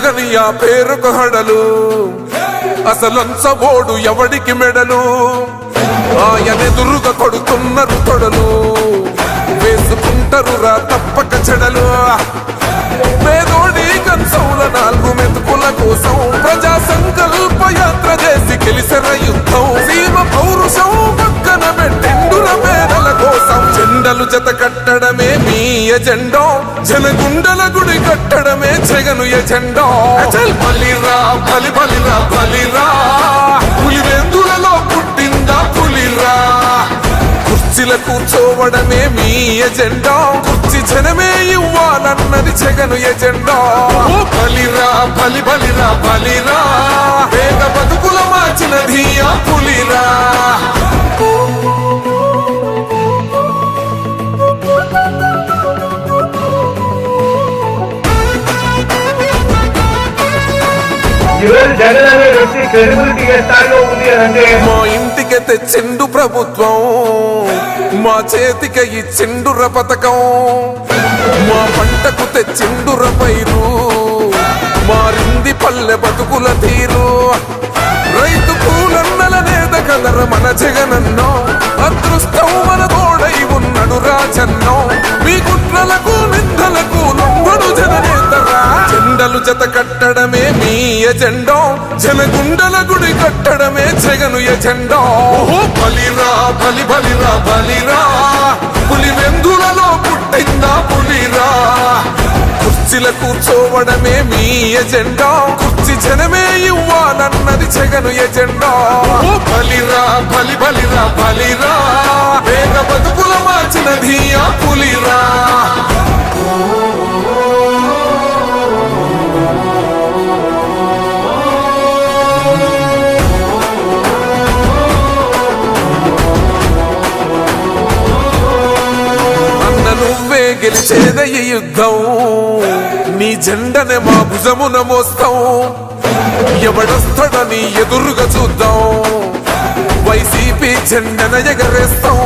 ఎరగని ఆ పేరుకు హడలు అసలంచబోడు ఎవడికి మెడలు ఆయనెదురుగా కొడుతున్నారు తొడలు వేసుకుంటారు రా తప్పక చెడలు పేదోడి కంచౌల 4 మెతుకుల కోసం ప్రజా సంకల్ప యాత్ర చేసి గెలిసిన యుద్ధం సీమ పౌరుషం పక్కన పెట్టిండుల పేదల కోసం జెండలు జత కట్టడమే మీ ఎజెండో జనగుండల గుడి కట్టడమే జగను ఎజెండో బలిరా బలి బలిరా బలిరా పులివెందులలో పుట్టిందా పులిరా కుర్చీల కూర్చోవడమే మీ ఎజెండా కుర్చీ జనమే ఇవ్వాలన్నది జగను ఎజెండా బలిరా బలి బలిరా బలిరా పేద బతుకుల మార్చినది ఆ పులిరా మా ఇంటికి తెచ్చిండు ప్రభుత్వం మా చేతికి ఇచ్చిండుర పథకం మా పంటకు తెచ్చిండుర పైరు మారింది పల్లె బతుకుల తీరు రైతు పూలన్నల నేత కదర మన జగనన్నో అదృష్టం మన తోడై ఉన్నడు రాజన్నో మీ కుట్రలకు నిందలకు లొంగడు జననేతరా జెండలు జత కట్టడమే మీ ఎజెండో జనగుండల గుడి కట్టడమే జగను ఎజెండో బలిరా బలి బలిరా బలిరా పులివెందులలో పుట్టిందా పులిరా కుర్చీల కూర్చోవడమే మీ ఎజెండా కుర్చీ జనమే ఇవ్వాలన్నది జగను ఎజెండా బలిరా బలి బలిరా బలిరా పేద బతుకుల మార్చినది ఆ పులిరా నువ్వే గెలిచేద ఈ యుద్ధం నీ జెండనే మా భుజమున మోస్తాం ఎవడొస్తాడని ఎదురుగా చూద్దాం వైసీపీ జెండన ఎగరేస్తాం